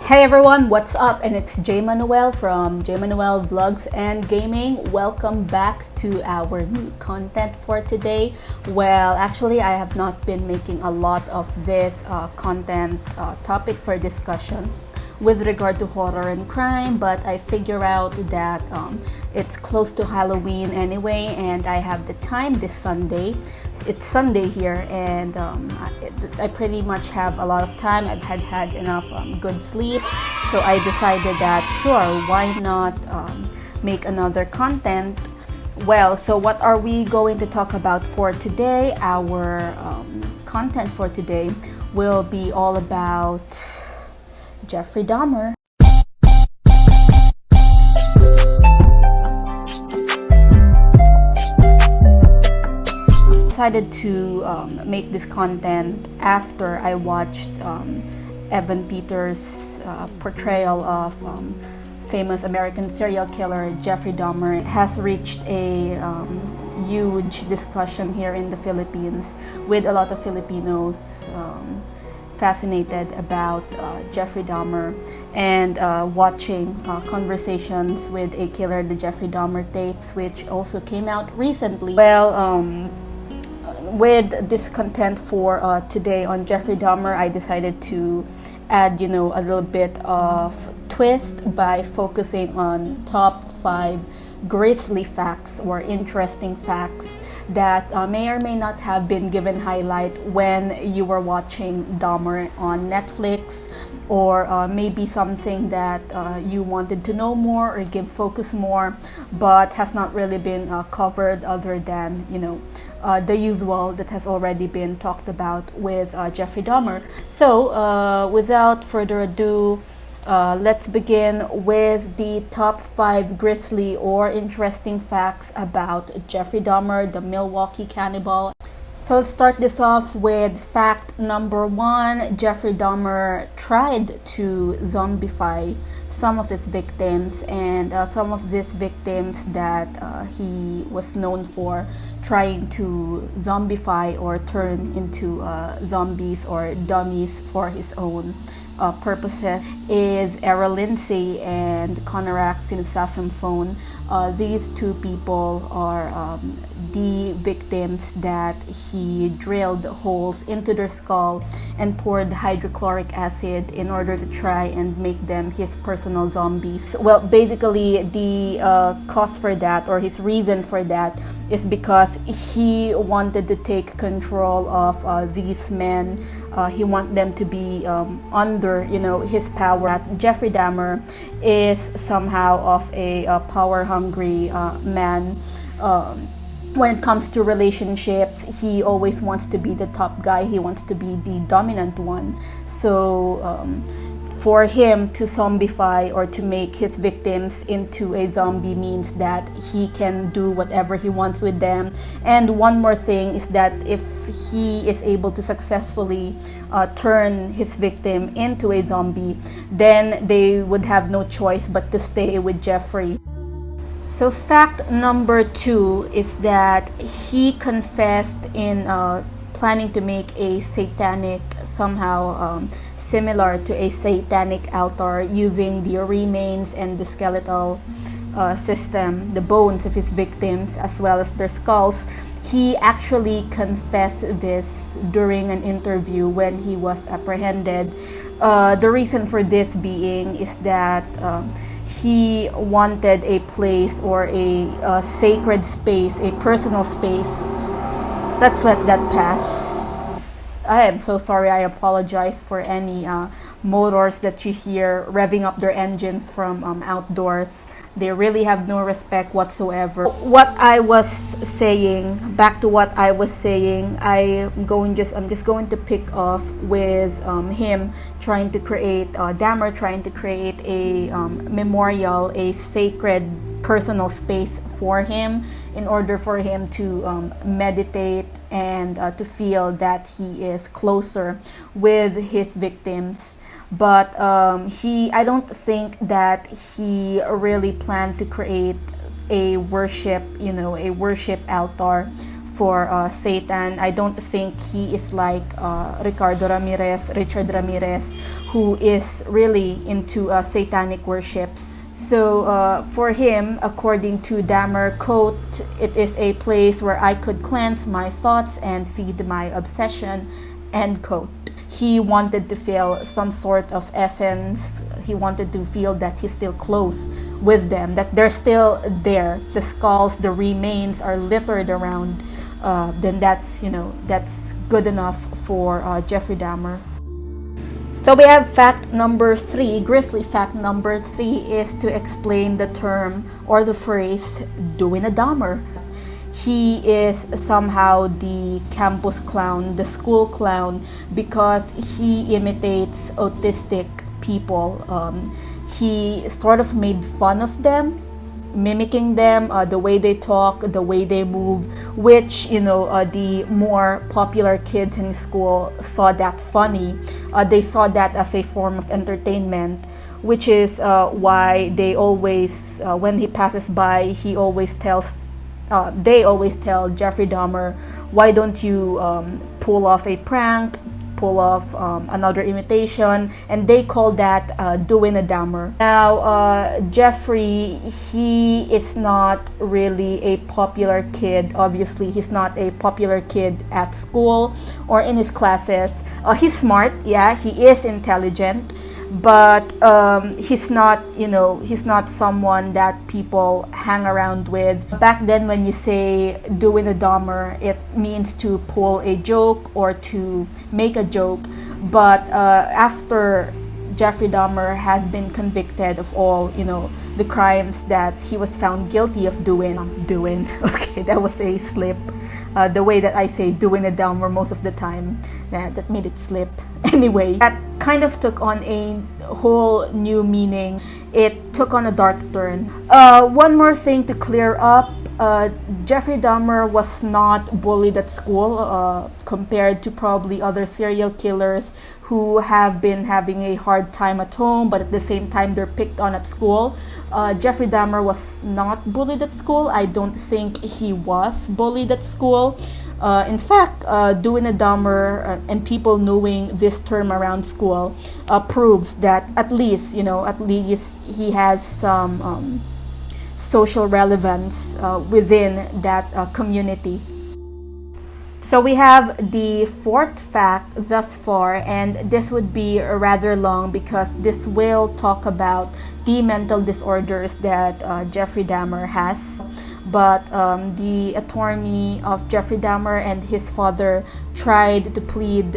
Hey everyone, what's up? And it's J Manuel from J Manuel Vlogs and Gaming. Welcome back to our new content for today. Well, actually, I have not been making a lot of this content topic for discussions with regard to horror and crime, but I figure out that it's close to Halloween anyway, and I have the time this Sunday. It's Sunday here, and I pretty much have a lot of time. I've had enough good sleep, so I decided that sure, why not make another content. Well, so what are we going to talk about for today? Our content for today will be all about Jeffrey Dahmer. Decided to make this content after I watched Evan Peters' portrayal of famous American serial killer Jeffrey Dahmer. It has reached a huge discussion here in the Philippines, with a lot of Filipinos fascinated about Jeffrey Dahmer and watching conversations with a killer, the Jeffrey Dahmer tapes, which also came out recently. Well, with this content for today on Jeffrey Dahmer, I decided to add, a little bit of twist by focusing on top 5 grisly facts or interesting facts that may or may not have been given highlight when you were watching Dahmer on Netflix, or maybe something that you wanted to know more or give focus more, but has not really been covered, other than the usual that has already been talked about with Jeffrey Dahmer. So without further ado, let's begin with the top 5 grisly or interesting facts about Jeffrey Dahmer, the Milwaukee Cannibal. So let's start this off with fact number 1. Jeffrey Dahmer tried to zombify some of his victims, and some of these victims that he was known for trying to zombify or turn into zombies or dummies for his own purposes is Errol Lindsay and Conarac Sinsasamphone. These two people are the victims that he drilled holes into their skull and poured hydrochloric acid in order to try and make them his personal zombies. Well, basically the cause for that, or his reason for that, is because he wanted to take control of these men. He wanted them to be under, his power. Jeffrey Dahmer is somehow of a power-hungry man. When it comes to relationships, he always wants to be the top guy. He wants to be the dominant one. So for him to zombify or to make his victims into a zombie means that he can do whatever he wants with them. And one more thing is that if he is able to successfully turn his victim into a zombie, then they would have no choice but to stay with Jeffrey. So fact number 2 is that he confessed in planning to make a satanic, somehow similar to a satanic altar, using the remains and the skeletal system, the bones of his victims, as well as their skulls. He actually confessed this during an interview when he was apprehended. The reason for this being is that he wanted a place or a sacred space, a personal space. Let's let that pass. I am so sorry. I apologize for any motors that you hear revving up their engines from outdoors. They really have no respect whatsoever. What I was saying, back to what I was saying, I'm just going to pick off with him trying to create, Dahmer trying to create a memorial, a sacred personal space for him, in order for him to meditate and to feel that he is closer with his victims. But I don't think that he really planned to create a worship altar for Satan. I don't think he is like Richard Ramirez, who is really into satanic worships. So for him, according to Dahmer, quote, "It is a place where I could cleanse my thoughts and feed my obsession," end quote. He wanted to feel some sort of essence. He wanted to feel that he's still close with them, that they're still there. The skulls, the remains are littered around. Then that's good enough for Jeffrey Dahmer. So we have fact number 3. Grisly fact number 3 is to explain the term or the phrase "doing a Dahmer." He is somehow the campus clown, the school clown, because he imitates autistic people. He sort of made fun of them, mimicking them, the way they talk, the way they move, which, the more popular kids in school saw that funny. They saw that as a form of entertainment, which is why they always, when he passes by, they always tell Jeffrey Dahmer, "Why don't you pull off a prank, pull off another imitation?" And they call that doing a Dahmer. Now, Jeffrey, he is not really a popular kid. Obviously, he's not a popular kid at school or in his classes. He's smart, yeah, he is intelligent, but he's not someone that people hang around with. Back then, when you say doing a Dahmer, it means to pull a joke or to make a joke. But after Jeffrey Dahmer had been convicted of all the crimes that he was found guilty of doing, okay, that was a slip. The way that I say doing a Dahmer most of the time, that made it slip. Anyway, that kind of took on a whole new meaning. It took on a dark turn. One more thing to clear up. Jeffrey Dahmer was not bullied at school compared to probably other serial killers who have been having a hard time at home, but at the same time they're picked on at school. Jeffrey Dahmer was not bullied at school. I don't think he was bullied at school. In fact, doing a Dahmer and people knowing this term around school proves that at least he has some social relevance within that community. So we have the 4th fact thus far, and this would be rather long because this will talk about the mental disorders that Jeffrey Dahmer has. But the attorney of Jeffrey Dahmer and his father tried to plead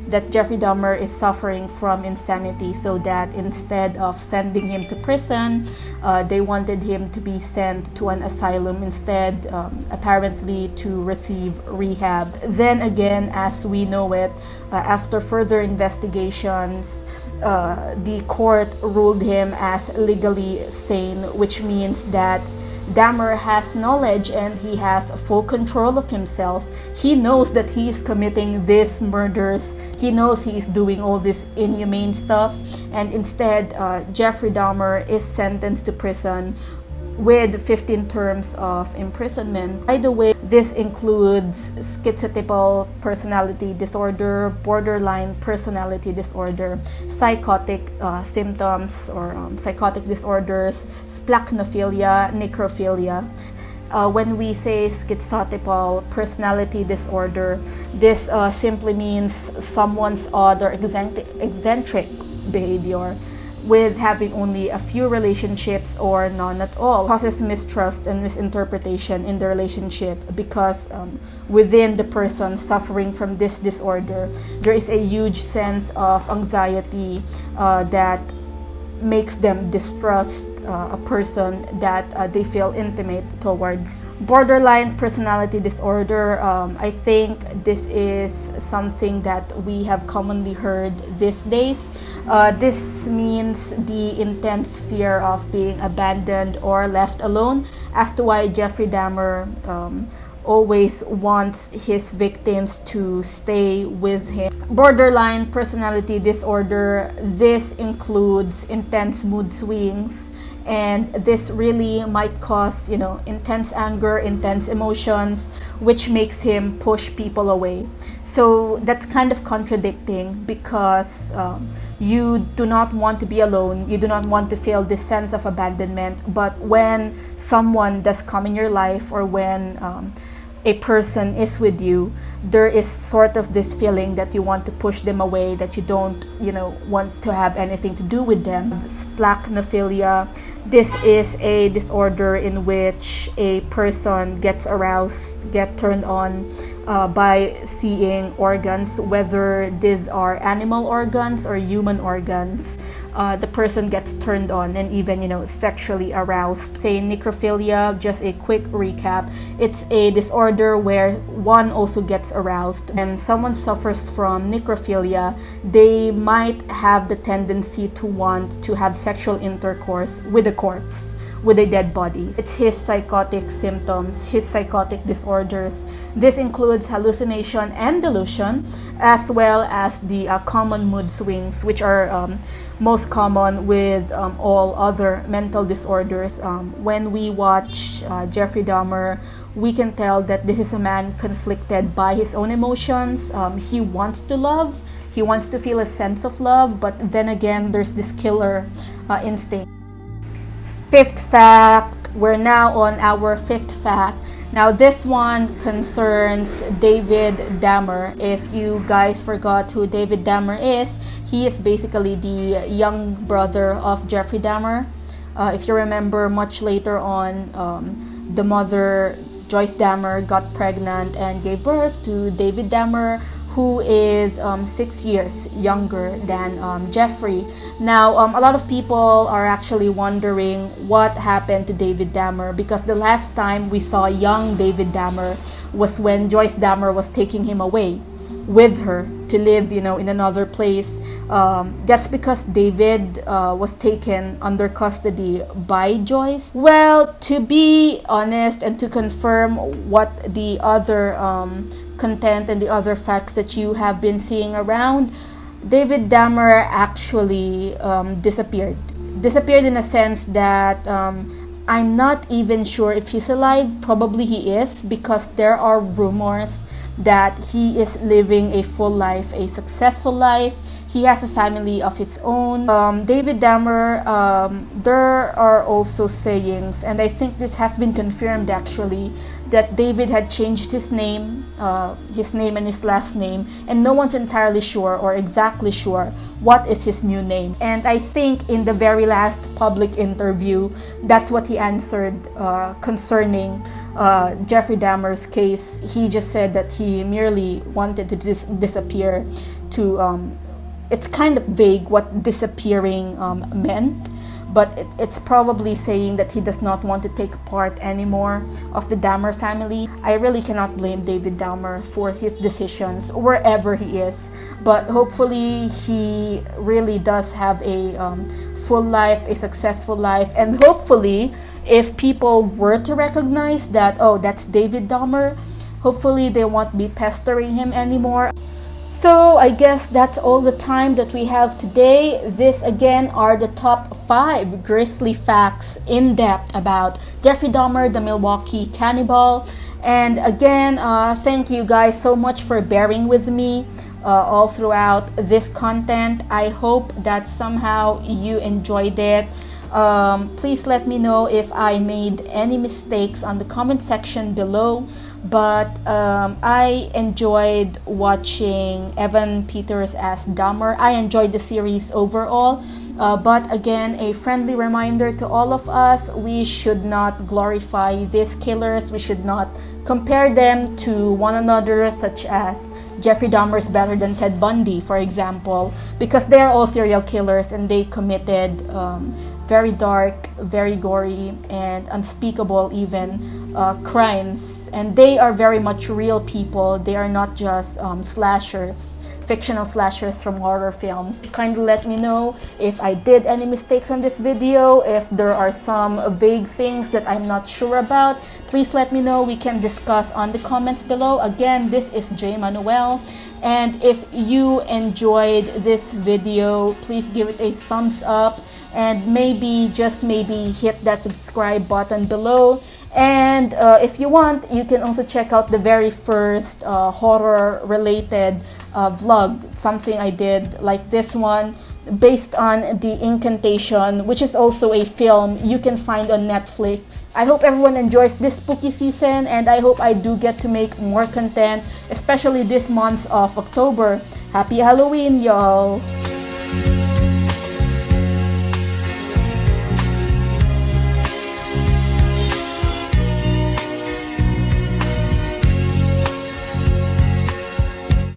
that Jeffrey Dahmer is suffering from insanity, so that instead of sending him to prison, they wanted him to be sent to an asylum instead, apparently to receive rehab. Then again, as we know it, after further investigations, the court ruled him as legally sane, which means that Dahmer has knowledge and he has full control of himself. He knows that he is committing these murders. He knows he is doing all this inhumane stuff. And instead, Jeffrey Dahmer is sentenced to prison with 15 terms of imprisonment. By the way, this includes schizotypal personality disorder, borderline personality disorder, psychotic symptoms or psychotic disorders, splachnophilia, necrophilia. When we say schizotypal personality disorder, this simply means someone's odd or eccentric behavior, with having only a few relationships or none at all. Causes mistrust and misinterpretation in the relationship because within the person suffering from this disorder, there is a huge sense of anxiety that makes them distrust a person that they feel intimate towards. Borderline personality disorder, I think this is something that we have commonly heard these days. This means the intense fear of being abandoned or left alone, as to why Jeffrey Dahmer always wants his victims to stay with him. Borderline personality disorder, this includes intense mood swings and this really might cause, intense anger, intense emotions, which makes him push people away. So that's kind of contradicting, because you do not want to be alone, you do not want to feel this sense of abandonment, but when someone does come in your life, or when a person is with you, there is sort of this feeling that you want to push them away, that you don't, want to have anything to do with them. Splachnophilia, this is a disorder in which a person gets aroused, get turned on by seeing organs, whether these are animal organs or human organs. The person gets turned on and even, sexually aroused. Say necrophilia, just a quick recap. It's a disorder where one also gets aroused. When someone suffers from necrophilia, they might have the tendency to want to have sexual intercourse with a corpse, with a dead body. It's his psychotic symptoms, his psychotic disorders. This includes hallucination and delusion, as well as the common mood swings, which are most common with all other mental disorders. When we watch Jeffrey Dahmer, we can tell that this is a man conflicted by his own emotions. He wants to love, he wants to feel a sense of love, but then again, there's this killer instinct. Fifth fact, we're now on our fifth fact. Now this one concerns David Dahmer. If you guys forgot who David Dahmer is, he is basically the young brother of Jeffrey Dahmer. If you remember, much later on, the mother, Joyce Dahmer, got pregnant and gave birth to David Dahmer, who is 6 years younger than Jeffrey. Now, a lot of people are actually wondering what happened to David Dahmer, because the last time we saw young David Dahmer was when Joyce Dahmer was taking him away with her to live, in another place. That's because David was taken under custody by Joyce. Well, to be honest and to confirm what the other content and the other facts that you have been seeing around, David Dahmer actually disappeared. Disappeared in a sense that I'm not even sure if he's alive. Probably he is, because there are rumors that he is living a full life, a successful life. He has a family of his own. David Dahmer, there are also sayings, and I think this has been confirmed actually, that David had changed his name and his last name, and no one's entirely sure or exactly sure what is his new name. And I think in the very last public interview, that's what he answered concerning Jeffrey Dahmer's case. He just said that he merely wanted to disappear. It's kind of vague what disappearing meant, but it's probably saying that he does not want to take part anymore of the Dahmer family. I really cannot blame David Dahmer for his decisions wherever he is, but hopefully he really does have a full life, a successful life, and hopefully if people were to recognize that, oh, that's David Dahmer, hopefully they won't be pestering him anymore. So I guess that's all the time that we have today. This again are the top 5 grisly facts in depth about Jeffrey Dahmer, the Milwaukee Cannibal. And again, thank you guys so much for bearing with me all throughout this content. I hope that somehow you enjoyed it. Please let me know if I made any mistakes on the comment section below. But I enjoyed watching Evan Peters as Dahmer. I enjoyed the series overall. But again, a friendly reminder to all of us, we should not glorify these killers. We should not compare them to one another, such as Jeffrey Dahmer is better than Ted Bundy, for example, because they are all serial killers and they committed very dark, very gory, and unspeakable even crimes. And they are very much real people. They are not just slashers, fictional slashers from horror films. Kindly let me know if I did any mistakes on this video, if there are some vague things that I'm not sure about. Please let me know. We can discuss on the comments below. Again, this is J. Manuel. And if you enjoyed this video, please give it a thumbs up, and maybe, just maybe, hit that subscribe button below. And if you want, you can also check out the very first horror related vlog, something I did like this one, based on The Incantation, which is also a film you can find on Netflix. I hope everyone enjoys this spooky season, and I hope I do get to make more content, especially this month of October. Happy Halloween, y'all!